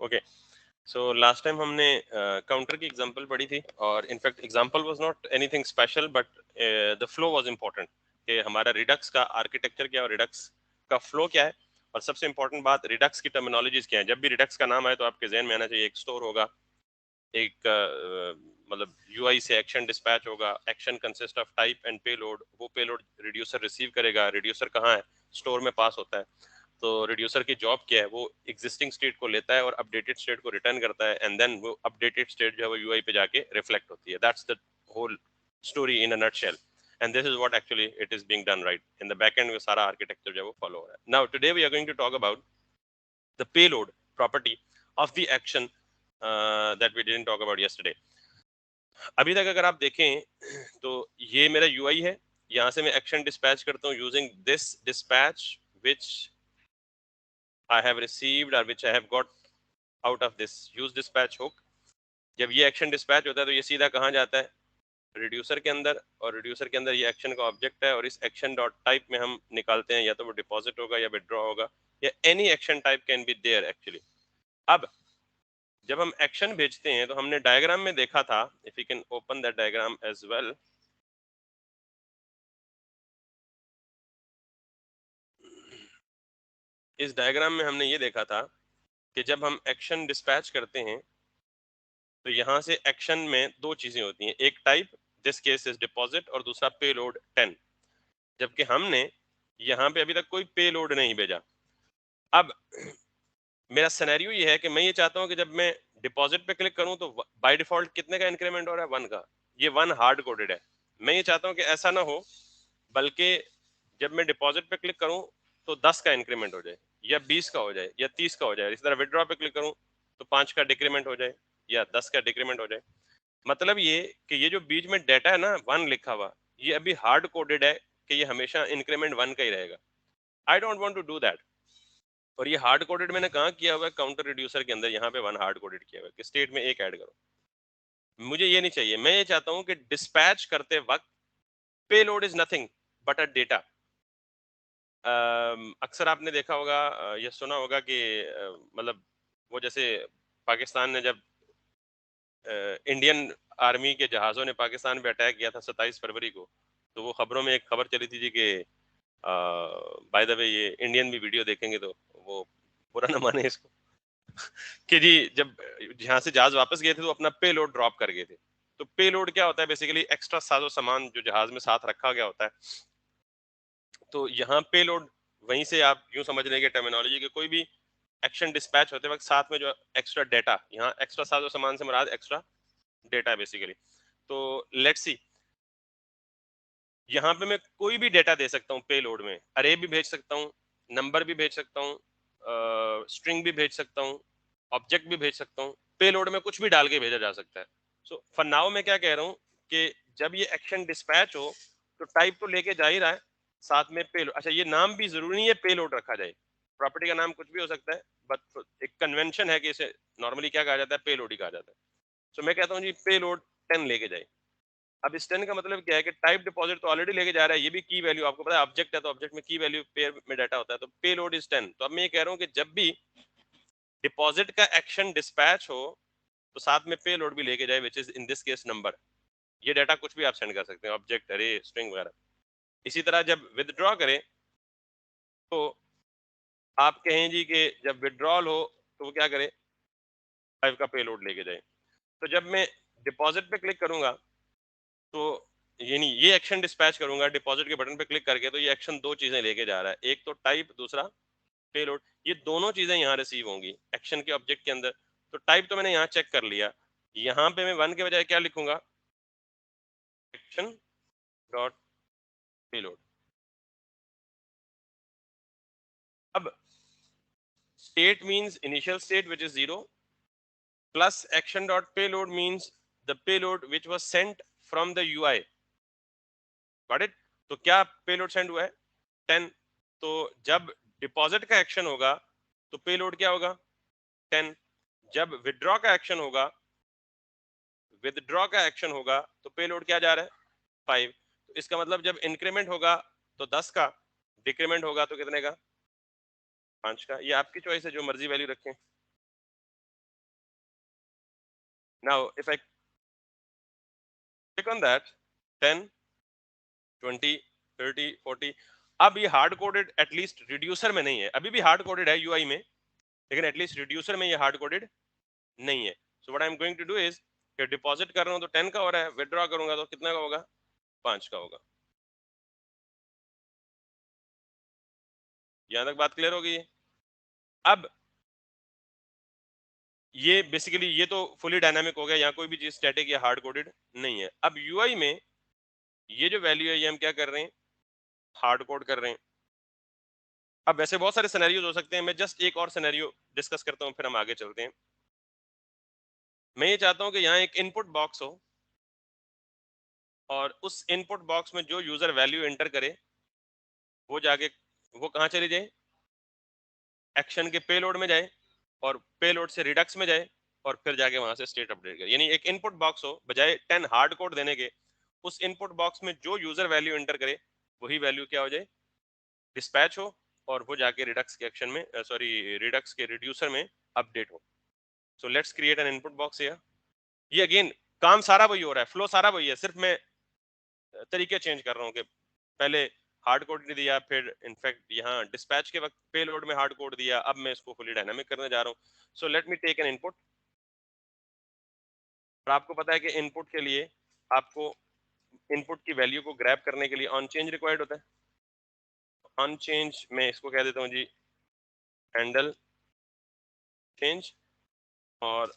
Okay, so last time हमने counter की example पढ़ी थी और in fact example was not anything special but the flow was important कि हमारा रिडक्स का आर्किटेक्चर क्या है और रिडक्स का फ्लो क्या है। और सबसे इम्पोर्टेंट बात, रिडक्स की टर्मिनोलॉजीज क्या है। जब भी रिडक्स का नाम आए तो आपके जहन में आना चाहिए एक स्टोर होगा, एक मतलब यूआई से एक्शन डिस्पैच होगा, action consist of type and payload, वो पेलोड रिड्यूसर रिसीव करेगा। रिड्यूसर कहाँ है? स्टोर में पास होता है। तो रिड्यूसर की जॉब क्या है? वो एग्जिस्टिंग स्टेट को लेता है और अपडेटेड स्टेट को रिटर्न करता है एंड देन वो अपडेटेड स्टेट जो है वो यूआई पे जाके रिफ्लेक्ट होती है। That's the whole story in a nutshell and this is what actually it is being done right in the back end में। सारा आर्किटेक्चर जो है वो फॉलो हो रहा है। Now today we are going to talk about the payload property of the action that we didn't talk about yesterday. अभी तक अगर आप देखें तो ये मेरा यूआई है, यहाँ से मैं एक्शन डिस्पैच करता हूँ using this dispatch which I have received और which I have got out of this use dispatch hook. जब ये एक्शन डिस्पैच होता है तो ये सीधा कहाँ जाता है? रिड्यूसर के अंदर, और रिड्यूसर के अंदर ये एक्शन का ऑब्जेक्ट है और इस एक्शन डॉट टाइप में हम निकालते हैं या तो वो डिपॉजिट होगा या विड्रॉ होगा या any action type can be there actually. अब जब हम एक्शन भेजते हैं तो हमने डायग्राम में देखा था, if you can open that diagram as well. इस डायग्राम में हमने ये देखा था कि जब हम एक्शन डिस्पैच करते हैं तो यहाँ से एक्शन में दो चीजें होती हैं, एक type this case is deposit और दूसरा पेलोड 10। जबकि हमने यहाँ पे अभी तक कोई पेलोड नहीं भेजा। अब मेरा सिनेरियो ये है कि मैं ये चाहता हूँ कि जब मैं डिपॉजिट पे क्लिक करूँ तो बाय डिफॉल्ट कितने का इंक्रीमेंट हो रहा है? 1 का। ये 1 हार्ड कोडेड है। मैं ये चाहता हूँ कि ऐसा ना हो, बल्कि जब मैं डिपॉजिट पे क्लिक करूं तो 10 का इंक्रीमेंट हो जाए या 20 का हो जाए या 30 का हो जाए। इसी तरह विड्रॉ पे क्लिक करूं तो 5 का डिक्रीमेंट हो जाए या 10 का डिक्रीमेंट हो जाए। मतलब ये कि ये जो बीच में डाटा है ना 1 लिखा हुआ, ये अभी हार्ड कोडेड है कि ये हमेशा इंक्रीमेंट 1 का ही रहेगा। I don't want to do that. और ये हार्ड कोडेड मैंने कहाँ किया हुआ है? काउंटर रिड्यूसर के अंदर यहाँ पे 1 हार्ड कोडेड किया हुआ है कि स्टेट में एक ऐड करो। मुझे ये नहीं चाहिए। मैं ये चाहता हूँ कि डिस्पैच करते वक्त payload is nothing but a data. अक्सर आपने देखा होगा या सुना होगा कि मतलब वो जैसे पाकिस्तान ने जब इंडियन आर्मी के जहाज़ों ने पाकिस्तान पे अटैक किया था 27 फरवरी को, तो वो खबरों में एक खबर चली थी जी कि बाय द वे ये इंडियन भी वीडियो देखेंगे तो वो बुरा ना माने इसको कि जी जब यहाँ से जहाज वापस गए थे तो अपना पे लोड ड्रॉप कर गए थे। तो पे लोड क्या होता है? बेसिकली एक्स्ट्रा साजो सामान जो जहाज में साथ रखा गया होता है। तो यहाँ पे लोड वहीं से आप यूं समझ लेंगे टर्मिनोलॉजी के कोई भी एक्शन डिस्पैच होते वक्त साथ में जो एक्स्ट्रा डेटा, यहाँ एक्स्ट्रा साजो सामान से मुराद एक्स्ट्रा डेटा बेसिकली। तो लेट्स सी, यहाँ पे मैं कोई भी डेटा दे सकता हूँ पे लोड में। अरे भी भेज सकता हूँ, नंबर भी भेज सकता हूँ, स्ट्रिंग भी भेज सकता हूँ, ऑब्जेक्ट भी भेज सकता हूँ। पे लोड में कुछ भी डाल के भेजा जा सकता है। सो फॉर नाउ मैं क्या कह रहा हूँ कि जब ये एक्शन डिस्पैच हो तो टाइप तो लेके जा ही रहा है, साथ में पे लोड। अच्छा, ये नाम भी जरूरी नहीं है पे लोड रखा जाए, प्रॉपर्टी का नाम कुछ भी हो सकता है, बट एक कन्वेंशन है कि इसे नॉर्मली क्या कहा जाता है? पे लोड ही कहा जाता है। सो मैं कहता हूँ जी पे लोड 10 लेके जाए। अब इस 10 का मतलब क्या है कि टाइप डिपॉजिट तो ऑलरेडी लेके जा रहा है, ये भी की वैल्यू आपको पता है, ऑब्जेक्ट है तो ऑब्जेक्ट में की वैल्यू पेयर में डाटा होता है, तो पे लोड इज 10। तो अब मैं ये कह रहा हूँ कि जब भी डिपॉजिट का एक्शन डिस्पैच हो तो साथ में पे लोड भी लेके जाए, which is in this case number. ये डाटा कुछ भी आप सेंड कर सकते हैं, ऑब्जेक्ट, अरे, स्ट्रिंग वगैरह। इसी तरह जब विदड्रॉ करें तो आप कहें जी कि जब विड्रॉल हो तो वो क्या करे? 5 का पे लोड लेके जाए। तो जब मैं डिपॉजिट पे क्लिक करूंगा तो ये नहीं, ये एक्शन डिस्पैच करूंगा डिपॉजिट के बटन पे क्लिक करके, तो ये एक्शन दो चीजें लेके जा रहा है, एक तो टाइप, दूसरा पेलोड। ये दोनों चीजें यहाँ रिसीव होंगी एक्शन के ऑब्जेक्ट के अंदर। तो टाइप तो मैंने यहाँ चेक कर लिया, यहाँ पे मैं 1 के बजाय क्या लिखूंगा? Action dot payload. अब state means initial state which is 0 plus action dot payload means the payload which was sent from the UI. Got it? तो क्या पेलोड सेंड हुआ है? 10। तो जब डिपॉजिट का एक्शन होगा तो पेलोड क्या होगा? 10। जब विदड्रॉ का एक्शन होगा तो पेलोड क्या जा रहा है? 5। तो इसका मतलब जब इंक्रीमेंट होगा तो 10 का, डिक्रीमेंट होगा तो कितने का? 5 का। ये आपकी चॉइस है, जो मर्जी वैल्यू रखें। Now if I click on that 10 20 30 40, अब ये हार्ड कोडेड एटलीस्ट रिड्यूसर में नहीं है, अभी भी हार्ड कोडेड है यूआई में, लेकिन एटलीस्ट रिड्यूसर में ये हार्ड कोडेड नहीं है. So what I am going to do is कि डिपॉजिट कर रहा हूँ तो 10 का हो रहा है, विड्रॉ करूंगा तो कितना का होगा, 5 का होगा. यहां तक बात क्लियर हो गई है. अब ये बेसिकली ये तो फुली डायनामिक हो गया, यहाँ कोई भी चीज स्टैटिक या हार्ड कोडेड नहीं है. अब यूआई में ये जो वैल्यू है ये हम क्या कर रहे हैं, हार्ड कोड कर रहे हैं. अब वैसे बहुत सारे सिनेरियोज हो सकते हैं, मैं जस्ट एक और सिनेरियो डिस्कस करता हूँ फिर हम आगे चलते हैं. मैं ये चाहता हूँ कि यहाँ एक इनपुट बॉक्स हो और उस इनपुट बॉक्स में जो यूजर वैल्यू एंटर करे वो जाके वो कहाँ चली जाए, एक्शन के पेलोड में जाए और पेलोड से रिडक्स में जाए और फिर जाके वहां से स्टेट अपडेट करे. यानी एक इनपुट बॉक्स हो, बजाय 10 हार्ड कोड देने के उस इनपुट बॉक्स में जो यूजर वैल्यू एंटर करे वही वैल्यू क्या हो जाए, डिस्पैच हो और वो जाके रिडक्स के एक्शन में सॉरी रिडक्स के रिड्यूसर में अपडेट हो. So let's create an input box here. ये अगेन काम सारा वही हो रहा है, फ्लो सारा वही है, सिर्फ मैं तरीके चेंज कर रहा हूँ कि पहले हार्ड कोड नहीं दिया, फिर इनफैक्ट यहाँ डिस्पैच के वक्त पेलोड में हार्ड कोड दिया, अब मैं इसको फुली डायनामिक करने जा रहा हूँ. So let me take an input. और आपको पता है कि इनपुट के लिए आपको इनपुट की वैल्यू को ग्रैब करने के लिए ऑन चेंज रिक्वायर्ड होता है. ऑन चेंज मैं इसको कह देता हूँ जी हैंडल चेंज. और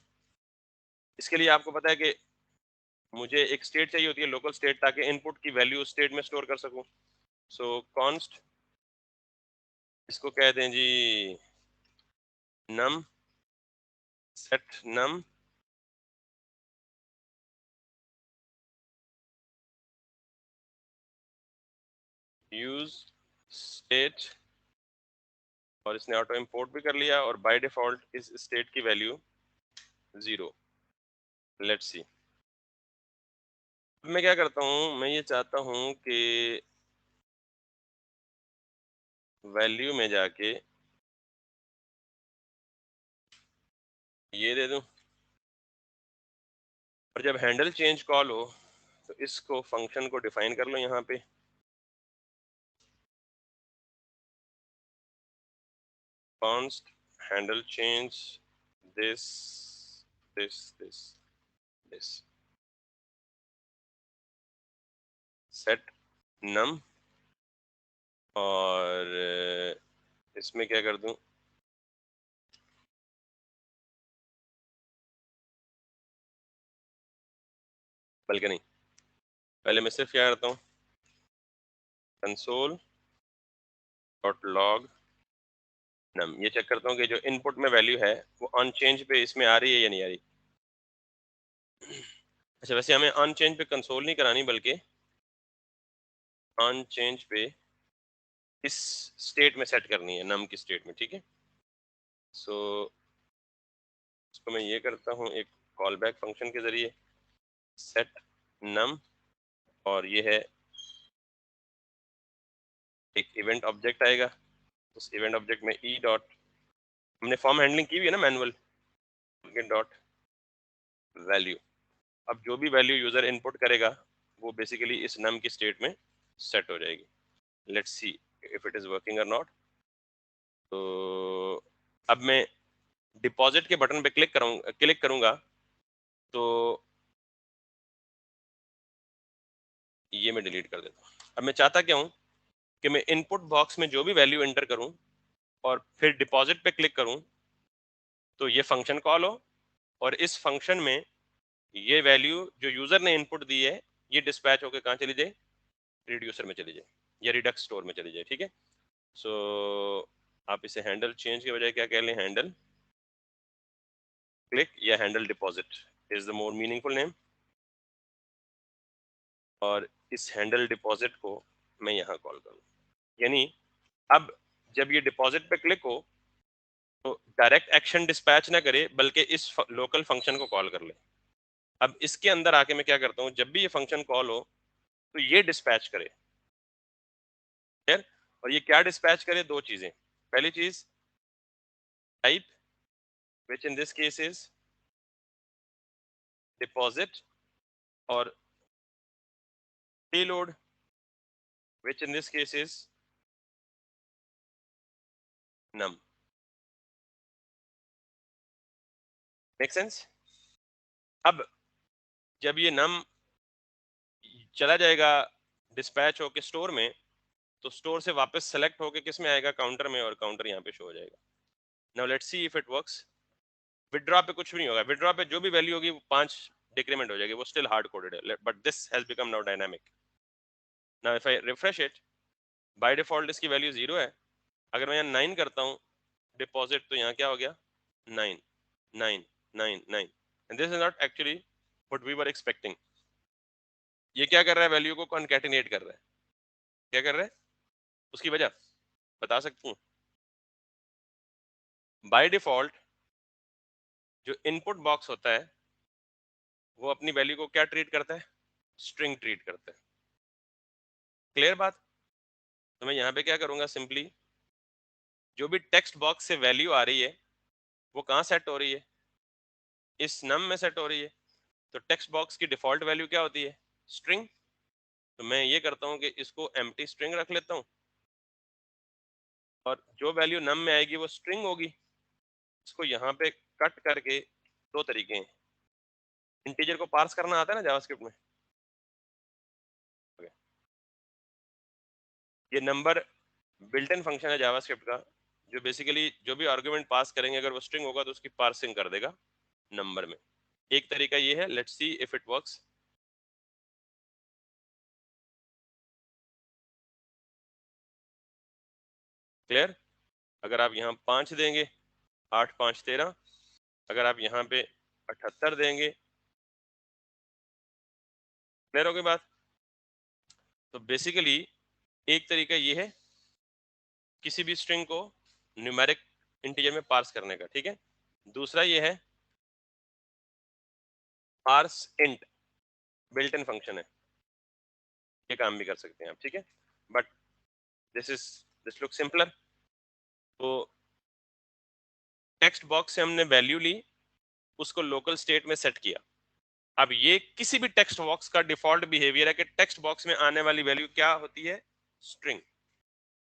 इसके लिए आपको पता है कि मुझे एक स्टेट चाहिए होती है, लोकल स्टेट, ताकि इनपुट की वैल्यू स्टेट में स्टोर कर सकूं. सो कॉन्स्ट इसको कह दें जी नम, सेट नम यूज स्टेट, और इसने ऑटो इंपोर्ट भी कर लिया और बाय डिफॉल्ट इस स्टेट की वैल्यू 0. Let's see. मैं क्या करता हूँ, मैं ये चाहता हूँ कि वैल्यू में जाके ये दे दूं, और जब हैंडल चेंज कॉल हो तो इसको फंक्शन को डिफाइन कर लो यहाँ पे. Const handle change this this this this set num, और इसमें क्या कर दूं, बल्कि नहीं, पहले मैं सिर्फ क्या करता हूँ, कंसोल डॉट लॉग नम, ये चेक करता हूँ कि जो इनपुट में वैल्यू है वो ऑन चेंज पे इसमें आ रही है या नहीं आ रही. अच्छा, वैसे हमें ऑन चेंज पे कंसोल नहीं करानी, बल्कि ऑन चेंज पे इस स्टेट में सेट करनी है, नम की स्टेट में. ठीक है. सो इसको मैं ये करता हूँ एक कॉल बैक फंक्शन के जरिए, सेट नम, और ये है एक इवेंट ऑब्जेक्ट आएगा. उस इवेंट ऑब्जेक्ट में ई डॉट, हमने फॉर्म हैंडलिंग की हुई है ना मैनुअल, डॉट वैल्यू. अब जो भी वैल्यू यूजर इनपुट करेगा वो बेसिकली इस नम की स्टेट में सेट हो जाएगी. Let's see if it is working और नॉट. तो अब मैं डिपॉजिट के बटन पे क्लिक करूंगा तो ये मैं डिलीट कर देता हूँ. अब मैं चाहता क्या हूँ कि मैं इनपुट बॉक्स में जो भी वैल्यू एंटर करूं और फिर डिपॉजिट पे क्लिक करूं तो ये फंक्शन कॉल हो, और इस फंक्शन में ये वैल्यू जो यूजर ने इनपुट दी है ये डिस्पैच होकर कहाँ चली जाए, रिड्यूसर में चली जाए या रिडक्स स्टोर में चली जाए. ठीक है. सो आप इसे हैंडल चेंज के बजाय क्या कह लें, हैंडल क्लिक या handle deposit is the more meaningful name. और इस हैंडल डिपॉजिट को मैं यहाँ कॉल करूँ, यानी अब जब ये डिपॉजिट पे क्लिक हो तो डायरेक्ट एक्शन डिस्पैच ना करे बल्कि इस लोकल फंक्शन को कॉल कर ले. अब इसके अंदर आके मैं क्या करता हूँ, जब भी ये फंक्शन कॉल हो तो ये डिस्पैच करे. खैर, और ये क्या डिस्पैच करे, दो चीजें. पहली चीज type, which in this case is deposit or payload, which in this case is num. Make sense? अब जब ये num चला जाएगा डिस्पैच होके स्टोर में, तो स्टोर से वापस सेलेक्ट होके किस में आएगा, काउंटर में, और काउंटर यहाँ पे शो हो जाएगा. Now let's see if it works. Withdraw पे कुछ भी नहीं होगा. विड्रॉ पे जो भी वैल्यू होगी वो 5 डिक्रीमेंट हो जाएगी. वो स्टिल हार्ड कोडेड है, but this has become now dynamic. Now if I refresh it, by default इसकी वैल्यू 0 है. अगर मैं यहाँ 9 करता हूँ डिपॉजिट, तो यहाँ क्या हो गया, 9 9 9 9. And this is not actually what we were expecting. ये क्या कर रहा है, वैल्यू को कॉन्कैटिनेट कर रहा है. क्या कर रहा है, उसकी वजह बता सकती हूँ. बाय डिफॉल्ट जो इनपुट बॉक्स होता है वो अपनी वैल्यू को क्या ट्रीट करता है, स्ट्रिंग ट्रीट करता है. क्लियर बात? तो मैं यहाँ पे क्या करूंगा, सिंपली जो भी टेक्स्ट बॉक्स से वैल्यू आ रही है वो कहाँ सेट हो रही है, इस नम में सेट हो रही है. तो टेक्स्ट बॉक्स की डिफॉल्ट वैल्यू क्या होती है, स्ट्रिंग. तो मैं ये करता हूँ कि इसको एम्प्टी स्ट्रिंग रख लेता हूँ, और जो वैल्यू नम में आएगी वो स्ट्रिंग होगी. इसको यहाँ पे कट करके, दो तरीके हैं. इंटीजर को पार्स करना आता है ना जावास्क्रिप्ट में. ये नंबर बिल्ट इन फंक्शन है जावास्क्रिप्ट का, जो बेसिकली जो भी आर्गुमेंट पास करेंगे अगर वो स्ट्रिंग होगा तो उसकी पार्सिंग कर देगा नंबर में. एक तरीका ये है. Let's see if it works. Clear? अगर आप यहाँ 5 देंगे, 8 5 13. अगर आप यहाँ पे 78 देंगे, क्लियर हो गई बात? तो बेसिकली एक तरीका ये है किसी भी स्ट्रिंग को न्यूमेरिक इंटीजर में पार्स करने का. ठीक है. दूसरा ये है parse int, built in function है, ये काम भी कर सकते हैं आप. ठीक है. But this look simpler. तो टेक्स्ट बॉक्स से हमने वैल्यू ली, उसको लोकल स्टेट में सेट किया. अब ये किसी भी टेक्स्ट बॉक्स का डिफॉल्ट बिहेवियर है कि टेक्स्ट बॉक्स में आने वाली वैल्यू क्या होती है, स्ट्रिंग.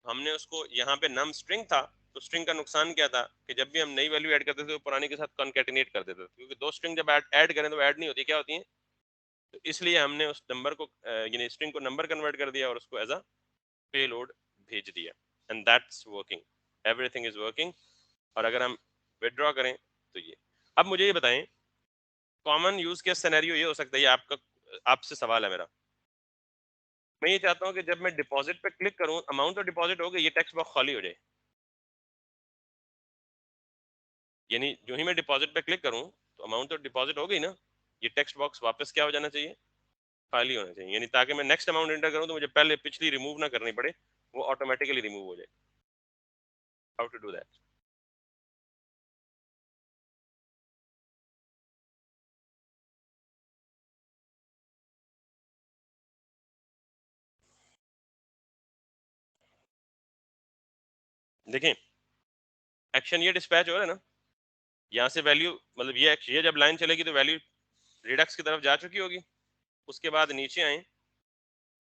हमने उसको यहाँ पे नम स्ट्रिंग था, तो स्ट्रिंग का नुकसान क्या था कि जब भी हम नई वैल्यू ऐड करते थे तो पुरानी के साथ कॉन्कैटिनेट कर देते थे, क्योंकि दो स्ट्रिंग जब ऐड करें तो ऐड नहीं होती, क्या होती है. तो इसलिए हमने उस नंबर को यानी स्ट्रिंग को नंबर कन्वर्ट कर दिया और उसको एज अ पेलोड भेज दिया. And that's working, everything is working. और अगर हम विड्रॉ करें तो ये. अब मुझे ये बताएं, कॉमन यूज केस सिनेरियो ये हो सकता है, ये आपका आपसे सवाल है मेरा. मैं ये चाहता हूँ कि जब मैं डिपॉजिट पे क्लिक करूँ, अमाउंट तो डिपॉजिट हो गई, ये टेक्स्ट बॉक्स खाली हो जाए. यानी जो ही मैं डिपॉजिट पे क्लिक करूँ तो अमाउंट तो डिपॉजिट हो गई ना, ये टेक्स्ट बॉक्स वापस क्या हो जाना चाहिए, खाली होना चाहिए. यानी ताकि मैं नेक्स्ट अमाउंट एंटर करूँ तो मुझे पहले पिछली रिमूव ना करनी पड़े, वो ऑटोमेटिकली रिमूव हो जाए. How to do that? देखें, एक्शन ये डिस्पैच हो रहा है ना, यहाँ से वैल्यू, मतलब ये जब लाइन चलेगी तो वैल्यू रिडक्स की तरफ जा चुकी होगी. उसके बाद नीचे आए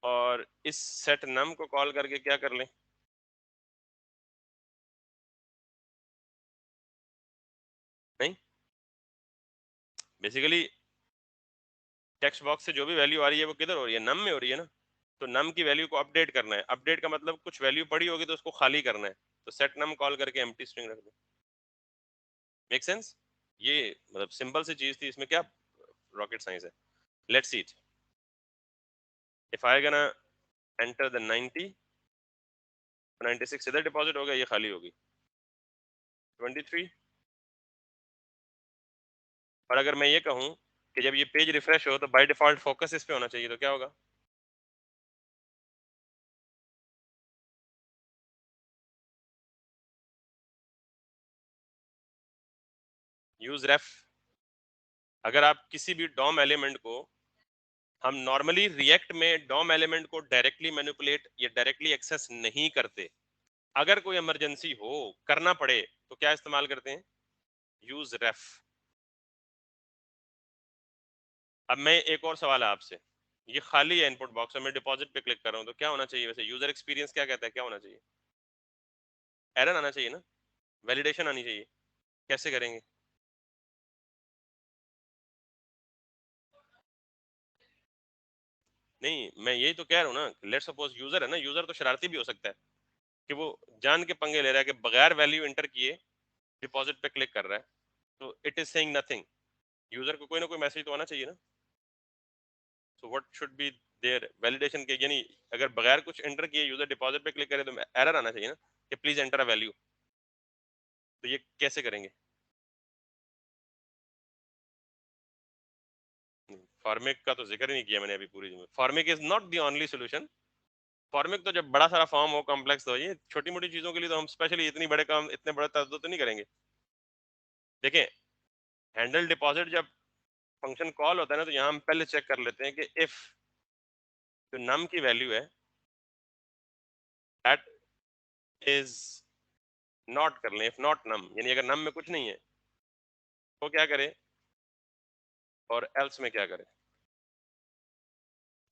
और इस सेट नम को कॉल करके क्या कर लें, नहीं, बेसिकली टेक्स्ट बॉक्स से जो भी वैल्यू आ रही है वो किधर हो रही है, नम में हो रही है ना. तो नम की वैल्यू को अपडेट करना है. अपडेट का मतलब कुछ वैल्यू पड़ी होगी तो उसको खाली करना है. तो सेट नम कॉल करके एम्प्टी स्ट्रिंग रख दो. Make sense? ये मतलब सिंपल सी चीज थी, इसमें क्या रॉकेट साइंस है. Let's see it. If I gonna enter the 90, 96 इधर डिपॉजिट हो गया, ये खाली होगी 23. और अगर मैं ये कहूँ कि जब ये पेज रिफ्रेश हो तो बाय डिफॉल्ट फोकस इस पे होना चाहिए, तो क्या होगा, यूज रेफ. अगर आप किसी भी डॉम एलिमेंट को, हम नॉर्मली रिएक्ट में डॉम एलिमेंट को डायरेक्टली मैनिपुलेट या डायरेक्टली एक्सेस नहीं करते. अगर कोई इमरजेंसी हो, करना पड़े, तो क्या इस्तेमाल करते हैं, यूज रेफ. अब मैं एक और सवाल है आपसे, ये खाली है इनपुट बॉक्स और मैं डिपॉजिट पे क्लिक कर रहा हूँ, तो क्या होना चाहिए वैसे? यूजर एक्सपीरियंस क्या कहता है, क्या होना चाहिए? एरर आना चाहिए ना, वैलिडेशन आनी चाहिए। कैसे करेंगे? नहीं, मैं यही तो कह रहा हूँ ना, लेट्स सपोज यूजर है ना, यूजर तो शरारती भी हो सकता है कि वो जान के पंगे ले रहा है कि बगैर वैल्यू एंटर किए डिपॉजिट पे क्लिक कर रहा है, तो it is saying nothing. User को कोई ना कोई मैसेज तो आना चाहिए ना। So what should be there validation के, यानी अगर बगैर कुछ एंटर किए यूजर डिपॉजिट पे क्लिक करे तो एरर आना चाहिए ना कि प्लीज एंटर अ वैल्यू। तो ये कैसे करेंगे? फॉर्मिक का तो जिक्र ही नहीं किया मैंने अभी पूरी में। Formic is not the only solution. Formic तो जब बड़ा सारा फॉर्म हो, कॉम्प्लेक्स हो, ये छोटी मोटी चीजों के लिए तो हम स्पेशली इतनी बड़े काम, इतने बड़े तर्जुमा तो नहीं करेंगे। देखिए, हैंडल डिपॉजिट जब फंक्शन कॉल होता है ना, तो यहाँ हम पहले चेक कर लेते हैं कि इफ जो नम की वैल्यू है दैट इज नॉट कर लें, इफ नॉट नम, यानी अगर नम में कुछ नहीं है तो क्या करें, और एल्स में क्या करें।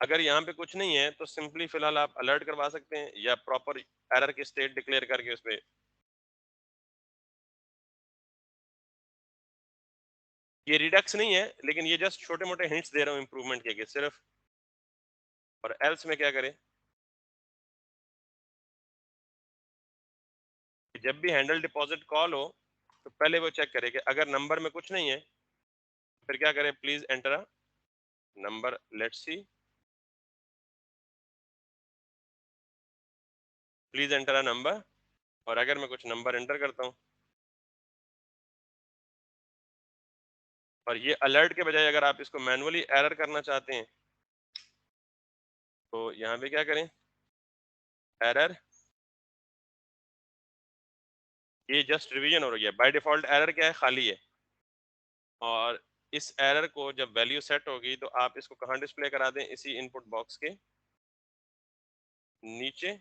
अगर यहाँ पे कुछ नहीं है तो सिंपली फिलहाल आप अलर्ट करवा सकते हैं या प्रॉपर एरर की स्टेट डिक्लेयर करके उसमें। ये रिडक्स नहीं है, लेकिन ये जस्ट छोटे मोटे हिंट्स दे रहा हूँ इंप्रूवमेंट के सिर्फ। और एल्स में क्या करें, कि जब भी हैंडल डिपॉजिट कॉल हो तो पहले वो चेक करे कि अगर नंबर में कुछ नहीं है, फिर क्या करें, please enter a number, let's see, please enter a number. और अगर मैं कुछ नंबर एंटर करता हूँ, और ये अलर्ट के बजाय अगर आप इसको मैनुअली एरर करना चाहते हैं, तो यहाँ पे क्या करें, एरर, ये जस्ट रिवीजन हो रही है। बाय डिफॉल्ट एरर क्या है, खाली है। और इस एरर को जब वैल्यू सेट होगी तो आप इसको कहाँ डिस्प्ले करा दें, इसी इनपुट बॉक्स के नीचे।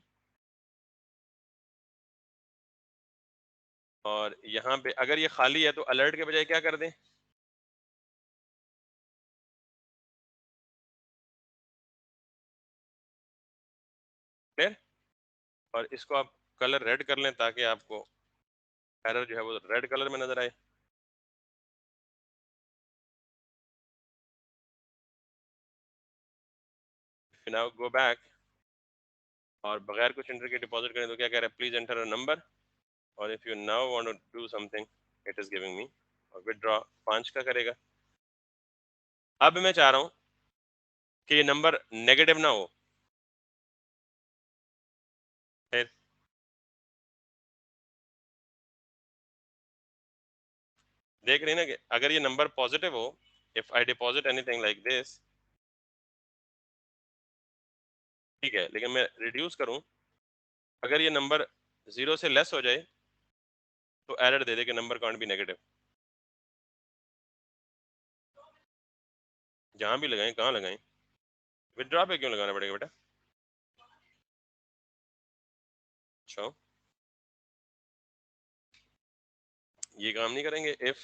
और यहाँ पे अगर ये खाली है तो अलर्ट के बजाय क्या कर दें, क्लियर। और इसको आप कलर रेड कर लें ताकि आपको एरर जो है वो रेड कलर में नजर आए। फिर नाउ गो बैक, और बगैर कुछ एंटर के डिपॉजिट करें तो क्या कह रहा है, प्लीज एंटर अ नंबर। और if you now want to do something, it is giving me, और विदड्रॉ 5 का करेगा। अब मैं चाह रहा हूँ कि ये नंबर नेगेटिव ना हो। फिर देख रहे हैं ना कि अगर ये नंबर पॉजिटिव हो, if I deposit anything like this, ठीक है, लेकिन मैं रिड्यूस करूं, अगर ये नंबर 0 से लेस हो जाए तो एरर दे दे कि नंबर कांट बी नेगेटिव। जहां भी लगाएं, कहाँ लगाएं, विदड्रॉ पे क्यों लगाना पड़ेगा बेटा? अच्छा, ये काम नहीं करेंगे। इफ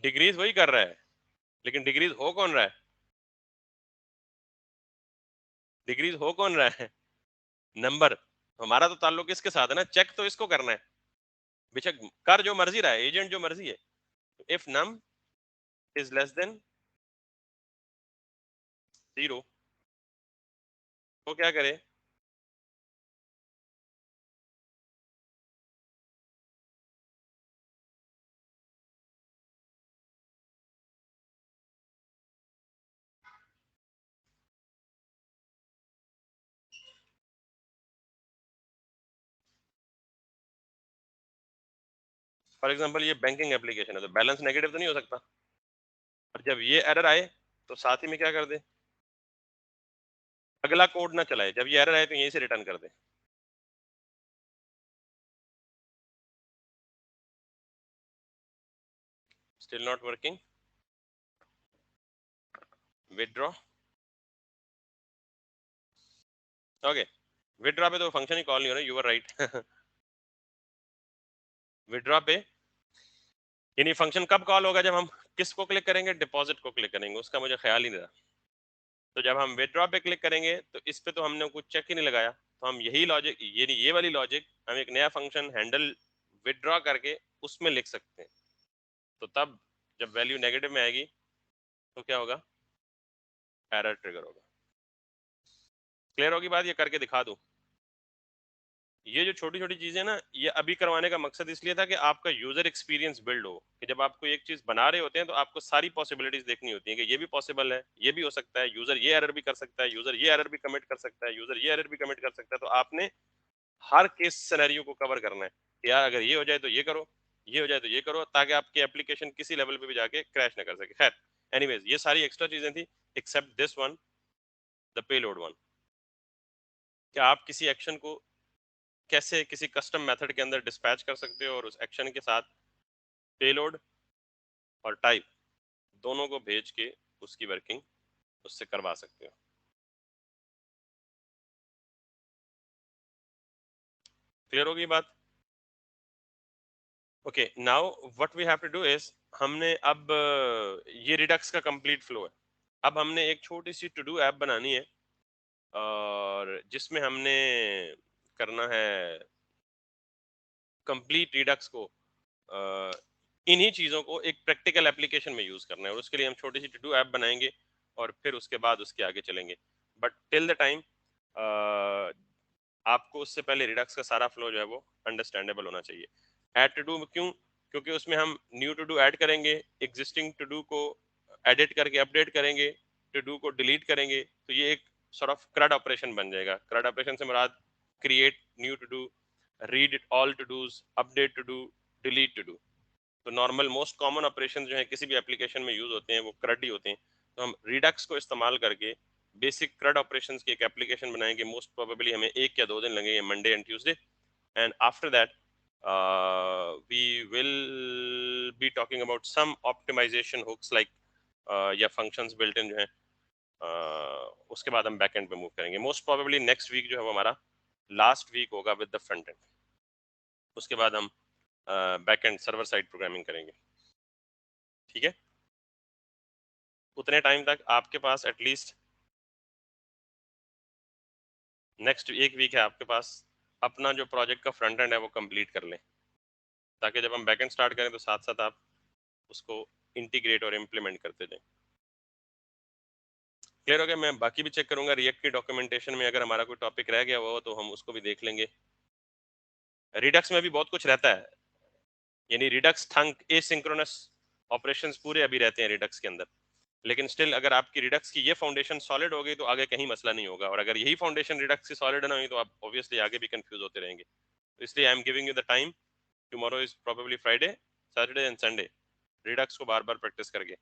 डिक्रीज वही कर रहा है, लेकिन डिक्रीज हो कौन रहा है, डिक्रीज हो कौन रहा है, नंबर। हमारा तो ताल्लुक इसके साथ है ना, चेक तो इसको करना है। बेशक कर जो मर्जी रहा है, एजेंट जो मर्जी है। If num is less than 0, तो क्या करे, फॉर एग्जाम्पल ये बैंकिंग एप्लीकेशन है तो बैलेंस नेगेटिव तो नहीं हो सकता। और जब ये एरर आए तो साथ ही में क्या कर दे, अगला कोड ना चलाए, जब ये एरर आए तो यहीं से रिटर्न कर दे। Still not working, withdraw. Okay, withdraw पे तो फंक्शन ही कॉल नहीं हो रहा, यू आर राइट। विड्रॉ पे यानी फंक्शन कब कॉल होगा, जब हम किसको क्लिक करेंगे, डिपॉजिट को क्लिक करेंगे, उसका मुझे ख्याल ही नहीं रहा। तो जब हम विड्रॉ पे क्लिक करेंगे तो इस पे तो हमने कुछ चेक ही नहीं लगाया, तो हम यही लॉजिक, ये वाली लॉजिक हम एक नया फंक्शन हैंडल विड्रॉ करके उसमें लिख सकते हैं। तो तब जब वैल्यू नेगेटिव में आएगी तो क्या होगा, एरर ट्रिगर होगा। क्लियर होगी बात, ये करके दिखा दूं। ये जो छोटी छोटी चीजें ना, ये अभी करवाने का मकसद इसलिए था कि आपका यूजर एक्सपीरियंस बिल्ड हो, कि जब आप कोई एक चीज बना रहे होते हैं तो आपको सारी पॉसिबिलिटीज देखनी होती है कि ये भी पॉसिबल है, ये भी हो सकता है, यूजर ये एरर भी कर सकता है, यूजर ये एरर भी कमिट कर सकता है, यूजर ये एरर भी कमिट कर सकता है। तो आपने हर केस सिनेरियो को कवर करना है कि यार अगर ये हो जाए तो ये करो, ये हो जाए तो ये करो, ताकि आपकी एप्लीकेशन किसी लेवल पे भी जाके क्रैश ना कर सके। खैर एनीवेज, ये सारी एक्स्ट्रा चीजें थी, except this one, the payload one. कि आप किसी एक्शन को कैसे किसी कस्टम मेथड के अंदर डिस्पैच कर सकते हो और उस एक्शन के साथ पेलोड और टाइप दोनों को भेज के उसकी वर्किंग उससे करवा सकते हो। क्लियर होगी बात? Okay, now what we have to do is, हमने अब ये रिडक्स का कंप्लीट फ्लो है। अब हमने एक छोटी सी टू डू ऐप बनानी है और जिसमें हमने करना है कंप्लीट रिडक्स को इन्हीं चीज़ों को एक प्रैक्टिकल एप्लीकेशन में यूज़ करना है, और उसके लिए हम छोटी सी टू डू ऐप बनाएंगे और फिर उसके बाद उसके आगे चलेंगे। बट टिल द टाइम आपको उससे पहले रिडक्स का सारा फ्लो जो है वो अंडरस्टैंडेबल होना चाहिए। ऐड टू डू क्यों? क्योंकि उसमें हम न्यू टू डू ऐड करेंगे, एग्जिस्टिंग टू डू को एडिट करके अपडेट करेंगे, टू डू को डिलीट करेंगे, तो ये एक सॉर्ट ऑफ क्रड ऑपरेशन बन जाएगा। क्रड ऑपरेशन से मुराद create new to do, read all to dos, update to do, delete to do. तो नॉर्मल मोस्ट कॉमन ऑपरेशन जो है किसी भी एप्लीकेशन में यूज होते हैं वो क्रड ही होते हैं। तो हम रिडक्स को इस्तेमाल करके बेसिक क्रड ऑपरेशंस की एक एप्लीकेशन बनाएंगे। मोस्ट प्रोबेबली हमें 1 या 2 दिन लगेंगे, Monday and Tuesday, and after that we will be talking about some optimization hooks like या functions built in जो है, उसके बाद हम बैक एंड पे मूव करेंगे। मोस्ट प्रोबेबली नेक्स्ट वीक जो है वो हमारा लास्ट वीक होगा विद द फ्रंट एंड। उसके बाद हम back and server side programming करेंगे। ठीक है, उतने टाइम तक आपके पास एटलीस्ट नेक्स्ट एक वीक है आपके पास अपना जो प्रोजेक्ट का फ्रंट एंड है वो कंप्लीट कर लें, ताकि जब हम बैक एंड स्टार्ट करें तो साथ साथ आप उसको इंटीग्रेट और इम्प्लीमेंट करते जाएं। क्लियर हो गया? मैं बाकी भी चेक करूंगा रिएक्ट की डॉक्यूमेंटेशन में, अगर हमारा कोई टॉपिक रह गया हो तो हम उसको भी देख लेंगे। रिडक्स में भी बहुत कुछ रहता है, यानी रिडक्स थंक एसिंक्रोनस ऑपरेशंस पूरे अभी रहते हैं रिडक्स के अंदर, लेकिन स्टिल अगर आपकी रिडक्स की ये फाउंडेशन सॉलिड हो गई तो आगे कहीं मसला नहीं होगा, और अगर यही फाउंडेशन रिडक्स की सॉलिड ना हुई तो आप ऑब्वियसली आगे भी कंफ्यूज होते रहेंगे। तो इसलिए I am giving you the time, tomorrow is probably Friday, Saturday and Sunday, Redux को बार बार प्रैक्टिस करके।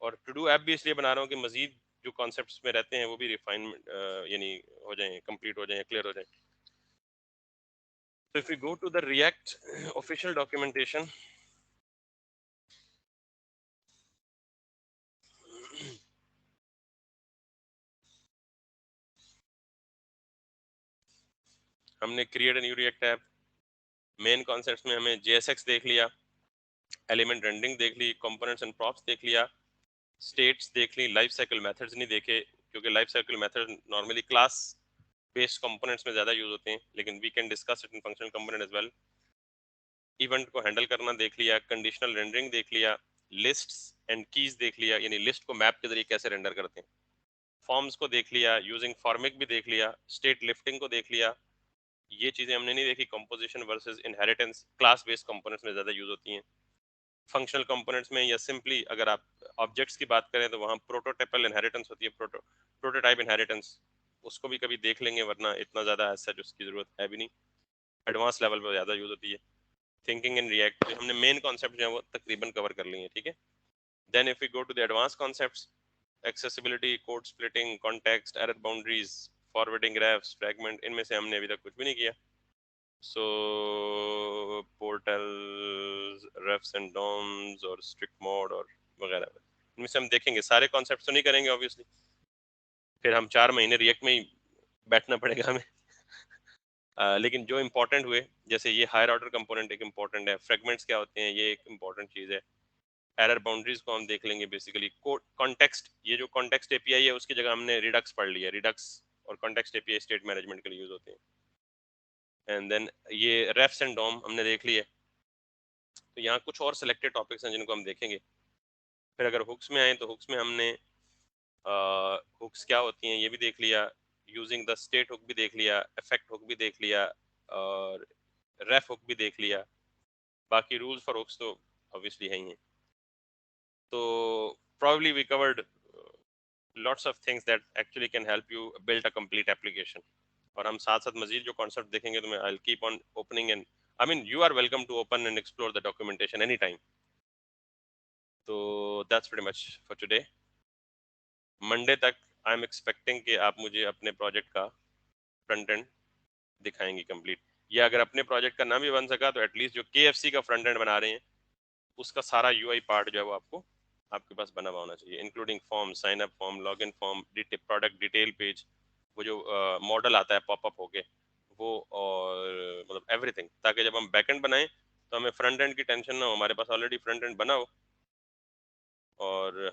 और टू डू ऐप भी इसलिए बना रहा हूँ कि मजीद जो कॉन्सेप्ट्स में रहते हैं वो भी रिफाइनमेंट यानी हो जाए, कंप्लीट हो जाए, क्लियर हो जाए। So if we go to the React official documentation, हमने create new react app, main concepts में हमें JSX देख लिया, एलिमेंट रेंडरिंग देख ली, कंपोनेंट्स एंड प्रॉप्स देख लिया, स्टेट्स देख ली, लाइफ साइकिल मेथड्स नहीं देखे क्योंकि life cycle method normally class based components में ज्यादा यूज होते हैं, लेकिन we can discuss it in functional component as well. Event को हैंडल करना देख लिया, कंडीशनल रेंडरिंग देख लिया, लिस्ट्स एंड कीज देख लिया, यानी लिस्ट को मैप के जरिए कैसे रेंडर करते हैं, फॉर्म्स को देख लिया, यूजिंग फॉर्मिक भी देख लिया, स्टेट लिफ्टिंग को देख लिया। ये चीजें हमने नहीं देखी। Composition versus inheritance class based components में ज्यादा यूज होती हैं। फंक्शनल कंपोनेंट्स में या सिंपली अगर आप ऑब्जेक्ट्स की बात करें तो वहाँ प्रोटोटाइपल इनहेरिटेंस होती है, प्रोटोटाइप इनहेरिटेंस, उसको भी कभी देख लेंगे, वरना इतना ज्यादा ऐसा उसकी जरूरत है भी नहीं, एडवांस लेवल पर ज्यादा यूज होती है। थिंकिंग इन रिएक्ट पे हमने मेन कॉन्सेप्ट जो है वो तकरीबन कवर कर लिए हैं। ठीक है, then if we go to the advance concepts, accessibility, code splitting, context, error boundaries, forwarding graphs, fragment, इनमें से हमने अभी तक कुछ भी नहीं किया। So portals, refs and doms और स्ट्रिक्ट मोड और वगैरह, इनमें से हम देखेंगे। सारे कॉन्सेप्ट तो नहीं करेंगे ऑब्वियसली, फिर हम 4 महीने रिएक्ट में ही बैठना पड़ेगा हमें। लेकिन जो इंपॉर्टेंट हुए, जैसे ये हायर ऑर्डर कंपोनेंट एक इंपॉर्टेंट है, फ्रेगमेंट्स क्या होते हैं ये एक इंपॉर्टेंट चीज़ है, एरर बाउंड्रीज को हम देख लेंगे बेसिकली, कॉन्टेक्स्ट, ये जो कॉन्टेक्स्ट एपीआई है उसकी जगह हमने रिडक्स पढ़ लिया, रिडक्स और कॉन्टेक्स्ट एपीआई स्टेट मैनेजमेंट के लिए यूज होते हैं। एंड देन ये रेफ्स एंड डॉम हमने देख लिया। तो यहाँ कुछ और सिलेक्टेड टॉपिक्स हैं जिनको हम देखेंगे। फिर अगर हुक्स में आए तो हुक्स में हमने हुक्स क्या होती हैं ये भी देख लिया, यूजिंग द स्टेट हुक भी देख लिया, इफेक्ट हुक भी देख लिया, और रेफ हुक भी देख लिया। बाकी रूल्स फॉर हुक्स तो ऑब्वियसली है ही हैं। तो probably we covered lots of things that actually can help you build a complete application. और हम साथ साथ मजीद जो कॉन्सेप्ट देखेंगे तो मैं I'll keep on opening, and I mean you are welcome to open and explore the documentation anytime. तो that's pretty much for today. Monday तक आई एम एक्सपेक्टिंग कि आप मुझे अपने प्रोजेक्ट का फ्रंट एंड दिखाएंगे कंप्लीट, या अगर अपने प्रोजेक्ट का ना भी बन सका तो एटलीस्ट जो KFC का फ्रंट एंड बना रहे हैं उसका सारा यूआई पार्ट जो है वो आपको आपके पास बना हुआ होना चाहिए, including form, sign up form, login form, product detail page, वो जो मॉडल आता है पॉपअप होके वो, और मतलब एवरीथिंग, ताकि जब हम बैकएंड बनाएं तो हमें फ्रंट एंड की टेंशन ना हो, हमारे पास ऑलरेडी फ्रंट एंड बना हो और हम